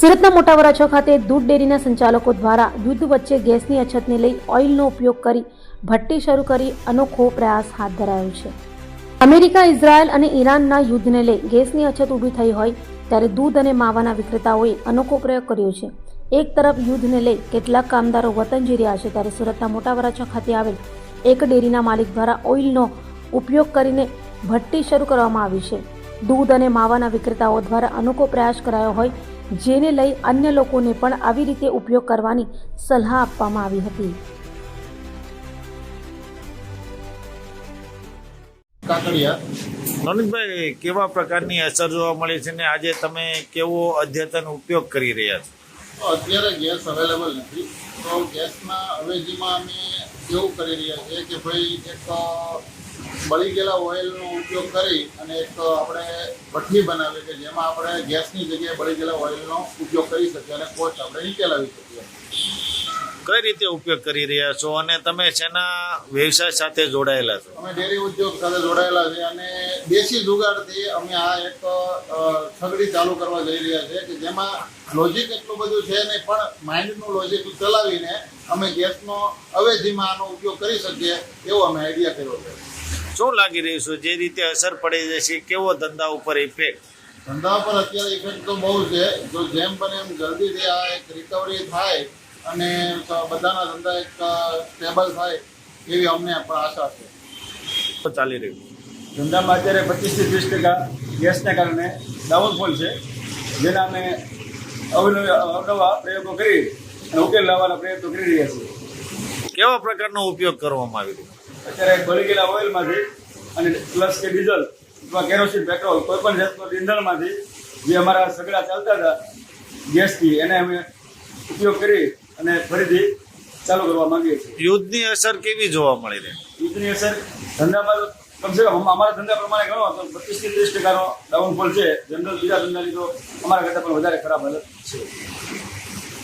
સુરતના મોટા વરાછા ખાતે દૂધ ડેરીના સંચાલકો દ્વારા યુદ્ધ વચ્ચે ગેસની અછતને લઈ ઓઇલનો ઉપયોગ કરી ભઠ્ઠી શરૂ કરી અનોખો પ્રયાસ હાથ ધરાયો છે। અમેરિકા, ઇઝરાયલ અને ઈરાનના યુદ્ધને લઈ ગેસની અછત ઊભી થઈ હોય ત્યારે દૂધ અને માવાના વિક્રેતાઓએ અનોખો પ્રયોગ કર્યો છે। એક તરફ યુદ્ધને લઈ કેટલાક કામદારો વતન જઈ રહ્યા છે ત્યારે સુરતના મોટા વરાછા ખાતે આવેલ એક ડેરીના માલિક દ્વારા ઓઇલનો ઉપયોગ કરીને ભઠ્ઠી શરૂ કરવામાં આવી છે। દૂધ અને માવાના વિક્રેતાઓ દ્વારા અનોખો પ્રયાસ કરાયો હોય જેને લઈ અન્ય લોકોને પણ આવી રીતે ઉપયોગ કરવાની સલાહ આપવામાં આવી હતી। નોનીતભાઈ, કેવા પ્રકારની અસર જોવા મળી છે ને આજે તમે કેવો અદ્યતન ઉપયોગ કરી રહ્યા છો? અત્યારે ગેસ અવેલેબલ નથી, તો ગેસના અવેજીમાં અમે એવું કરી રહ્યા છીએ કે ભાઈ એક બળી ગયેલા ઓઇલનો ઉપયોગ કરી અને એક આપણે ભઠ્ઠી બનાવીએ કે જેમાં આપણે ગેસની જગ્યાએ બળી ગયેલા ઓઇલનો ઉપયોગ કરી શકીએ અને કોચ આપણે નીચે લાવી શકીએ। કઈ રીતે ઉપયોગ કરી રહ્યા છો અને તમે શેના વ્યવસાય સાથે જોડાયેલા છો? અમે ડેરી ઉદ્યોગ સાથે જોડાયેલા છે અને દેશી જુગાડથી અમે આ એક સગડી ચાલુ કરવા જઈ રહ્યા છે કે જેમાં લોજિક એટલું બધું છે નહીં, પણ માઇન્ડનું લોજિક ચલાવીને અમે ગેસનો અવેજીમાં આનો ઉપયોગ કરી શકીએ એવો અમે આઈડિયા કર્યો છે। શું લાગી રહ્યું છે જે રીતે અસર પડી જશે, કેવો ધંધા ઉપર ઇફેક્ટ? ધંધા પર અત્યારે ઇફેક્ટ તો બહુ છે, જો જેમ બને એમ જલ્દીથી આ એક રિકવરી થાય અને બધાના ધંધા એક સ્ટેબલ થાય એવી અમને પણ આશા છે। ચાલી રહ્યું ધંધામાં અત્યારે 25 થી 30% ગેસને કારણે ડાઉનફોલ છે, જેના અમે અવનવા પ્રયોગો કરી અને ઉકેલ લાવવાના પ્રયત્નો કરી રહ્યા છીએ। કેવા પ્રકારનો ઉપયોગ કરવામાં આવી રહ્યો? અત્યારે બળી ગયેલા ઓઇલમાંથી અને પ્લસ કે ડીઝલ અથવા કેરોસીન, પેટ્રોલ કોઈ પણ જાતનો ઈંધણમાંથી જે અમારા સગડા ચાલતા હતા ગેસથી એને અમે ઉપયોગ કરી અને ફરીથી ચાલુ કરવા માંગીએ છીએ। યુદ્ધની અસર કેવી જોવા મળી રહી? યુદ્ધની અસર ધંધામાં કમસે કમ અમારા ધંધા પ્રમાણે ગણો તો 25 થી 30% ડાઉનફોલ છે। જનરલ બીજા ધંધાની તો અમારા કરતાં પણ વધારે ખરાબ હાલત છે।